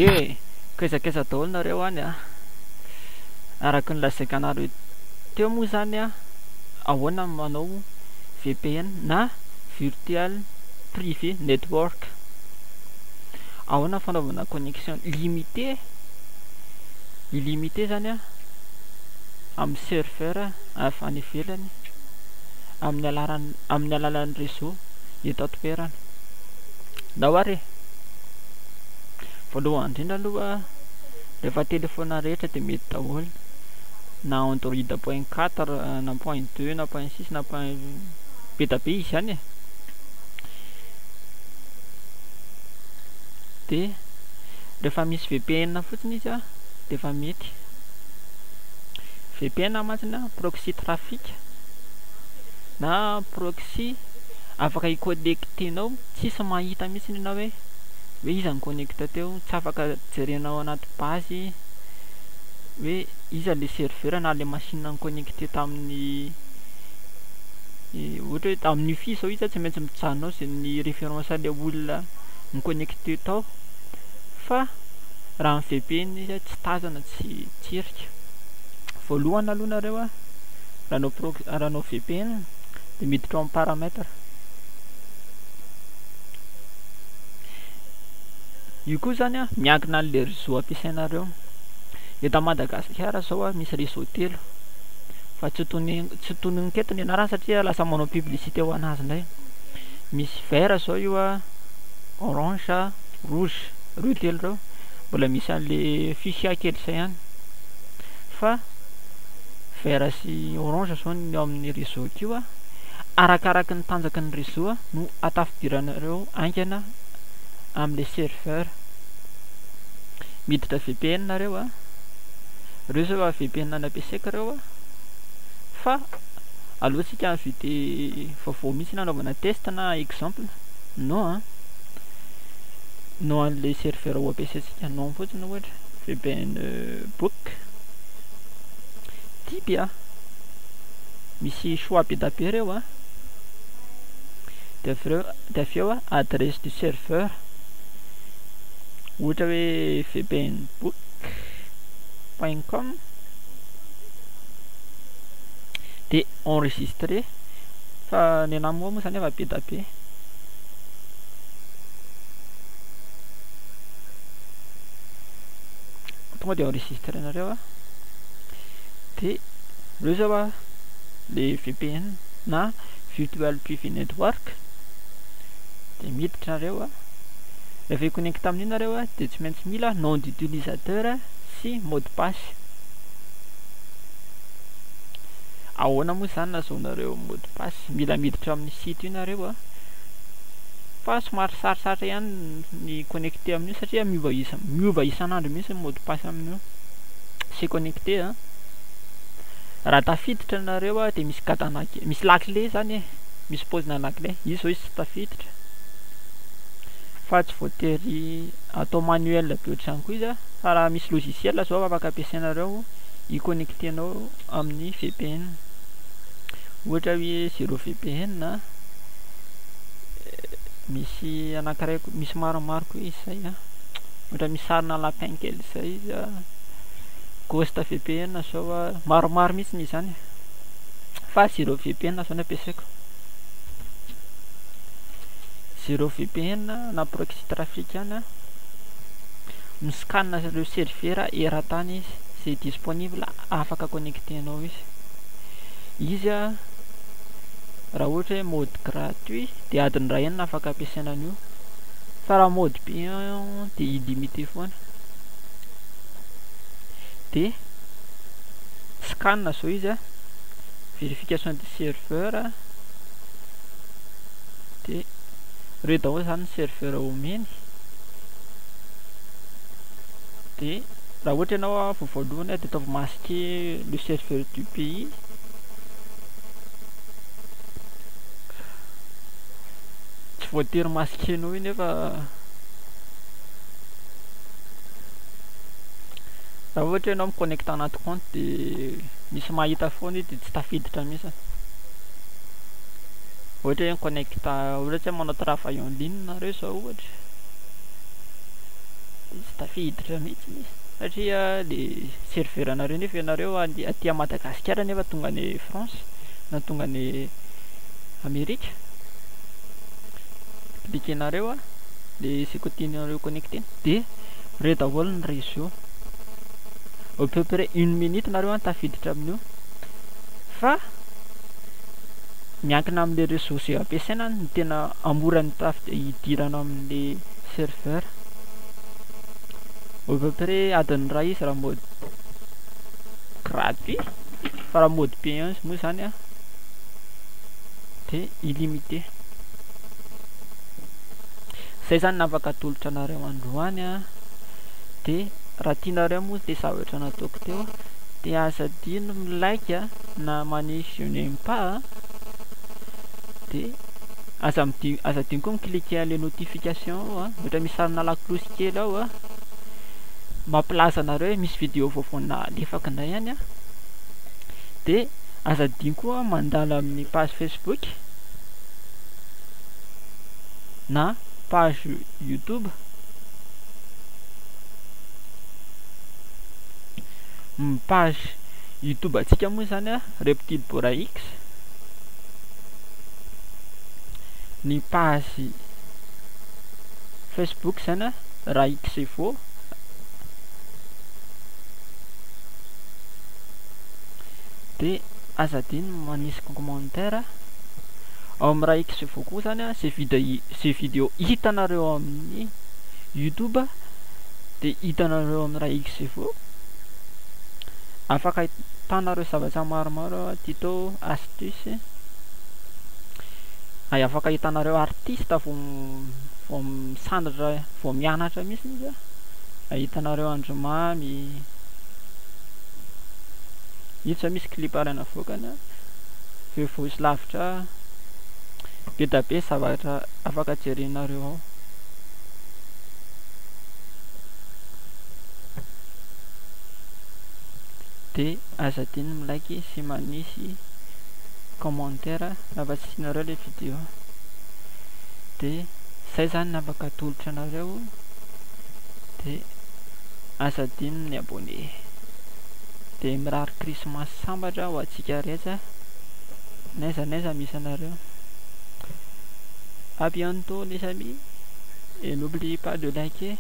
Ye, kaizakaiza daholo nareo any a. Araka ny lazaika anareo teo moa zany a, ahoana manao VPN na Virtual Private Network. Ahoana fanaovana connexion limité, illimité zany a amin'ny serveur avy any ivelany amin'ny alalan'ny réseau eto an-toerana. Na oare voalohany indrindra aloha rehefa téléphone rehetra dia mety daholo na Android point 4 na point 2 na point 6 na point betabe izy zany e. Dia rehefa misy VPN fotsiny izy a dia efa mety. VPN mantsina proxy trafic na proxy afaka iconnectenao tsisy mahita mihitsy ianao hoe iza ny connecte teo, tsy afaka jerenao anaty base hoe iza le serveur na le machine ny connecté tamin'ny ohatra hoe tamin'ny wifi zao izy tsy maintsy mijanonao zay ny référence le olona ny connecté tao, fa raha ny VPN izy tsy tazana, tsy tsirika. Voalohany aloha nareo a raha anao VPN dia miditra ao amin'ny paramètre. Io koa zany a miankina an'le réseau ampiasainareo. Eto Madagasikara zao a misy réseau telo fa tsy tonony keto ny anarany satria lasa manao publicité ho anazy indray. Misy vert zao io a, orange, rouge, roy telo reo mbola misy an'le fuchsia kely zay ihany, fa vert sy orange zao ny amin'ny réseau akio a. Arakaraky ny tanjaky ny réseau a no atafidiranareo aingana amin'le serveur. Miditra VPN nareo a, reo zao a VPN nampiasaiko reo a, fa alohantsika mividy vaovao mihitsy nanaovana test na exemple. Non a, no an'le serveur ho ampiasaintsika non fotsiny ohatra VPN book Tibia, misy choix be da be reo a. Dia avy eo a adresse du serveur ohatra hoe vpnbook.com dia enregistré, fa ny anahy moa zany efa be da be. Tonga dia enregistré nareo a. Dia reo zao a le VPN na Virtual Private Network. Dia miditra nareo a, rehefa iconnecte amin'io nareo a dia tsy maintsy mila nom d'utilisateur sy mot de passe. Ahoana moa zany nahazoanareo mot de passe? Mila miditra amin'ny site io nareo a, fa somary sarosarotra ihany ny connecté amin'io satria miova isan'andro mihitsy mot de passe amin'io. C'est connecté a. Raha tafiditra nareo a dia misy katana misy lakile zany e, misy paozina lakile. Izy zao izy tsy tafiditra, fa tsy voatery atao manuel be ohatr'izany koa izy a, fa raha misy logiciel zao afaka ampiasainareo iconnectenao amin'ny VPN. Ohatra hoe 0VPN na misy anankiray misy maromaro koa izy zay a, ohatra misy sarina lapin kely zay izy a, Ghost VPN zao a, maromaro mihitsy ny izany, fa 0VPN zao no ampiasaiko. 0VPN na proxy trafic ihany a, miscanne reo serveur eran-tany izy c'est disponible, afaka connectenao izy. Izy a raha ohatra hoe mode gratuit dia adiny ray ihany afaka ampiasaina an'io, fa raha mode payant dia illimité foana. Dia scanne zao izy a, vérification du serveur a, dia reo daholo zany serveur omeny. Dia raha ohatra ianao a voalohany dia ataovy masquer le serveur du pays. Tsy voatery masquenao io nefa raha ohatra ianao miconnecte anaty compte dia misy mahita foana io dia tsy tafiditra mihitsy. Ohatra hoe miconnecte, ohatra hoe manao travail en ligne nareo zao ohatra, Tsy tafiditra mihitsy izy satria le serveur anareo nefa ianareo aty Madagasikara nefa tonga any France na tonga any Amerika. Klikenareo a le c'est que tianareo connecté de reo daholo ny réseau à peu près 1 minute nareo tafiditra amin'io fa miankina amin'le réseau zay ampiasaina ny tena amora ny hidirana amin'le serveur. À peu près adiny ray izy raha mode gratuit fa raha mode payant moa zany a de illimité. Zay zany nafaka atolotra anareo androany a. De raha tianareo moa le zavatra nataoko teo de aza adino like a na manisy je n'aime pas de aza adino koa mikliquer le notification a ohatra misy sarina laklosy kely ao a mampilaza anareo hoe misy vidéo vaovao nalefaka indray ihany a. De aza adino koa mandalo amin'ny page Facebook na page YouTube. Page YouTube atsika moa zany a Reptile Bora X. Ny page Facebook zany a Raha X Info. De aza adino manisy commentaire ao amin'ny Raha X Info koa zany a zay vidéo hitanareo amin'ny YouTube de hitanareo amin'ny Raha X Info. Afaka ahitanareo zavatra maromaro, tuto, astuce. Afaka ahitanareo artiste vao misandratra vao mianatra mihitsy izy a. Ahitanareo andromamy io misy clip arana avokana vehivavy lavitra be da be zavatra afaka jerenareo ao. De aza adino milike sy manisy commentaire lafa tsy tianareo le vidéo. De zay zany nafaka atolotra anareo de aza adino ny abonné. De mirary Christmas sambatra ho antsika rehetra n'aiza misy anareo. À bientôt les amis et n'oubliez pas de liker.